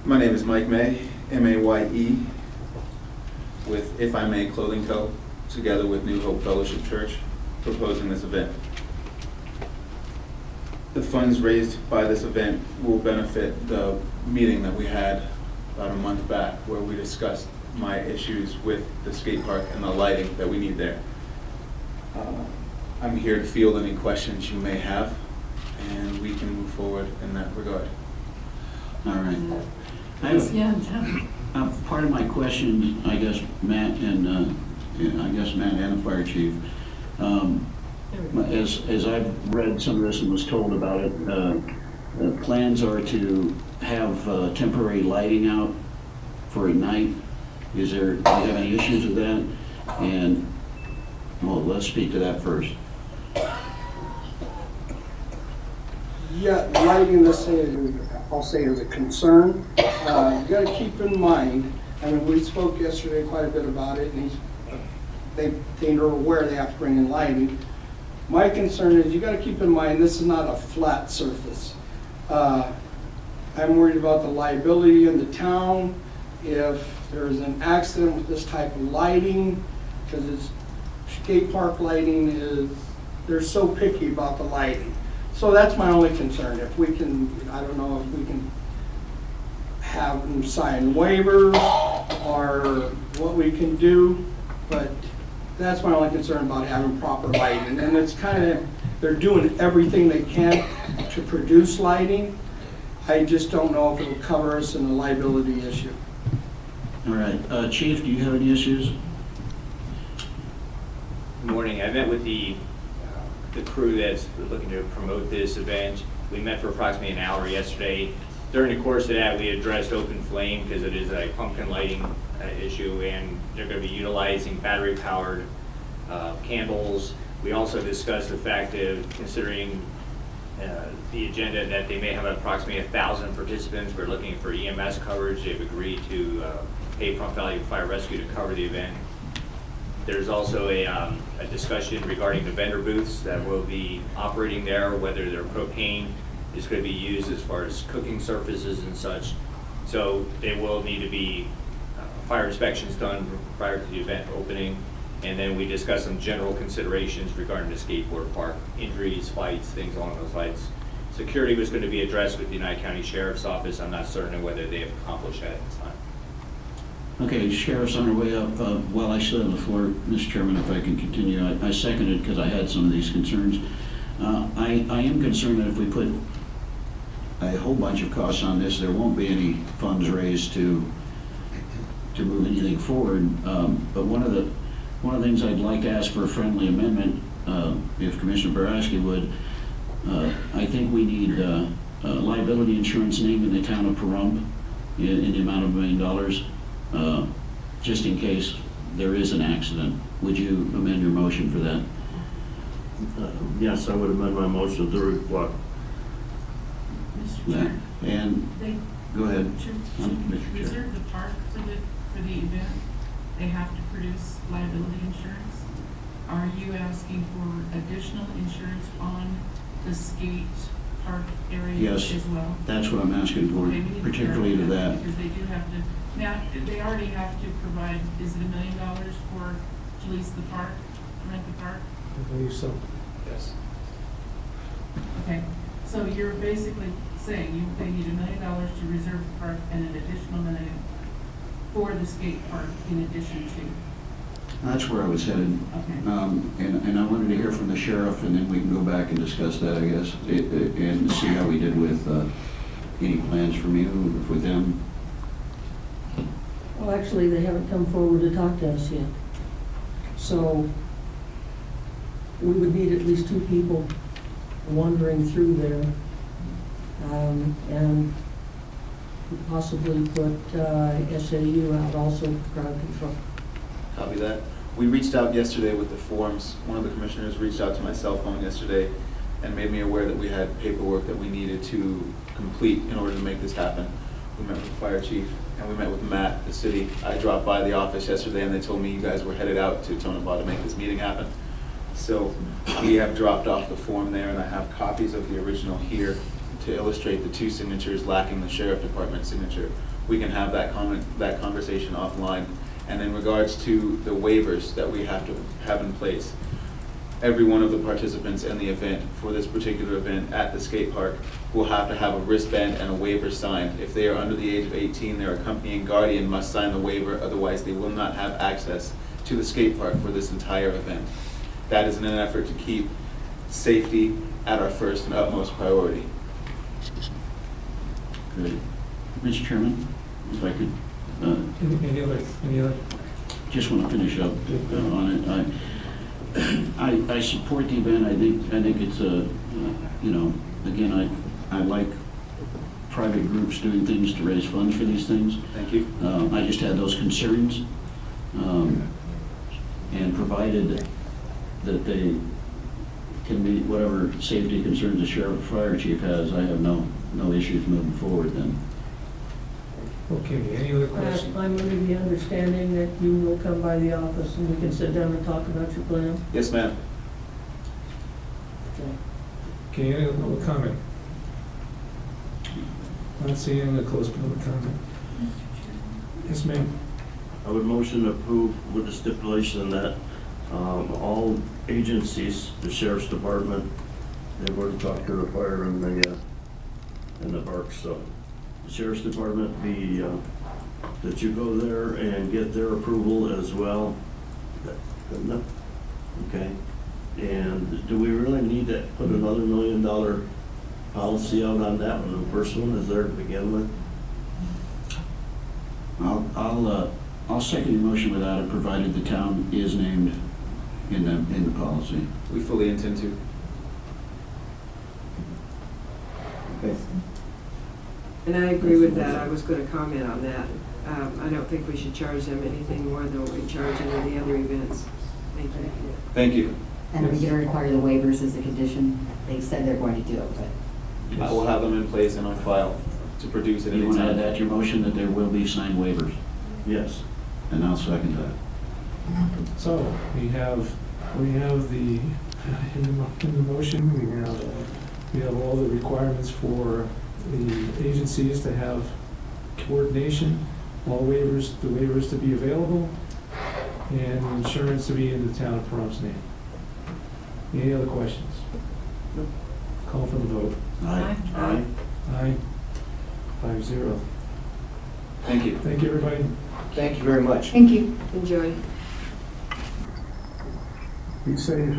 My name is Mike Maye, M-A-Y-E, with If I May Clothing Co., together with New Hope Fellowship Church, proposing this event. The funds raised by this event will benefit the meeting that we had about a month back where we discussed my issues with the skate park and the lighting that we need there. I'm here to field any questions you may have, and we can move forward in that regard. All right. I have part of my question, I guess Matt and the fire chief. As I've read some of this and was told about it, plans are to have temporary lighting out for at night. Do you have any issues with that? And well, let's speak to that first. Yeah, lighting, I'll say is a concern. You gotta keep in mind, I mean, we spoke yesterday quite a bit about it, and they are aware they have to bring in lighting. My concern is you gotta keep in mind, this is not a flat surface. I'm worried about the liability in the town if there's an accident with this type of lighting, because it's skate park lighting they're so picky about the lighting. So that's my only concern. If we can, I don't know if we can have them sign waivers or what we can do, but that's my only concern about having proper lighting. And it's kind of, they're doing everything they can to produce lighting. I just don't know if it will cover us in a liability issue. All right, Chief, do you have any issues? Good morning. I met with the crew that's looking to promote this event. We met for approximately an hour yesterday. During the course of that, we addressed open flame because it is a pumpkin lighting issue, and they're going to be utilizing battery-powered candles. We also discussed the fact of considering the agenda that they may have approximately 1,000 participants. We're looking for EMS coverage. They've agreed to pay Pahrump Valley Fire Rescue to cover the event. There's also a discussion regarding the vendor booths that will be operating there, whether their propane is going to be used as far as cooking surfaces and such. So they will need to be fire inspections done prior to the event opening. And then we discussed some general considerations regarding the skateboard park, injuries, fights, things along those lines. Security was going to be addressed with the United County Sheriff's Office. I'm not certain whether they have accomplished that at this time. Okay, Sheriff's on her way up. While I still have the floor, Mr. Chairman, if I can continue, I seconded because I had some of these concerns. I am concerned that if we put a whole bunch of costs on this, there won't be any funds raised to move anything forward. But one of the things I'd like to ask for a friendly amendment, if Commissioner Boraski would, I think we need liability insurance named in the town of Pahrump in the amount of $1 million. Just in case there is an accident. Would you amend your motion for that? Yes, I would amend my motion to reflect. Mr. Chair. And go ahead. Should Mr. Chair. reserve the park for the event? They have to produce liability insurance? Are you asking for additional insurance on the skate park area Yes, as well? that's what I'm asking for, Okay, we need to particularly to clarify that. Because they do have to, now, they already have to provide, is it $1 million for to lease the park, to rent the park? I believe so. Yes. Okay, so you're basically saying they need $1 million to reserve the park and an additional $1 million for the skate park in addition to. That's where I was headed. Okay. And I wanted to hear from the sheriff, and then we can go back and discuss that, I guess, and see how we did with any plans from you, with them. Well, actually, they haven't come forward to talk to us yet. So we would need at least 2 people wandering through there. And possibly put SAU out also for crowd control. Copy that. We reached out yesterday with the forms. One of the commissioners reached out to my cell phone yesterday and made me aware that we had paperwork that we needed to complete in order to make this happen. We met with the fire chief and we met with Matt, the city. I dropped by the office yesterday and they told me you guys were headed out to Tonopah to make this meeting happen. So we have dropped off the form there and I have copies of the original here to illustrate the two signatures lacking the sheriff department signature. We can have that conversation offline. And in regards to the waivers that we have to have in place, every one of the participants in the event, for this particular event at the skate park, will have to have a wristband and a waiver signed. If they are under the age of 18, their accompanying guardian must sign the waiver, otherwise they will not have access to the skate park for this entire event. That is in an effort to keep safety at our first and utmost priority. Good. Mr. Chairman, if I could, Any other? just want to finish up on it. I support the event. I think it's a, again, I like private groups doing things to raise funds for these things. Thank you. I just had those concerns, and provided that they can meet whatever safety concerns the sheriff or fire chief has, I have no issues moving forward then. Okay, any other questions? I'm under the understanding that you will come by the office and we can sit down and talk about your plan. Yes, ma'am. Okay, any other public comment? Not seeing any other close public comment. Yes, ma'am. I would motion to approve with the stipulation that all agencies, the sheriff's department, they've already talked to the fire and the parks, so the sheriff's department that you go there and get their approval as well. Good enough? Okay. And do we really need to put another $1 million policy out on that one? The first one is there to begin with? I'll second your motion without it, provided the town is named in the policy. We fully intend to. Okay. And I agree with that. I was going to comment on that. I don't think we should charge them anything more than what we charge any of the other events. Thank you. Thank you. And are we going to require the waivers as a condition? They said they're going to do it, but. I will have them in place and on file to produce at You any want to add time. that to your motion, that there will be signed waivers? Yes. And I'll second that. So, we have the, in the motion, we have all the requirements for the agencies to have coordination, the waivers to be available, and insurance to be in the town of Pahrump's name. Any other questions? Call for the vote. Aye. Aye. Aye. 5-0. Thank you. Thank you, everybody. Thank you very much. Thank you. Enjoy. Be safe.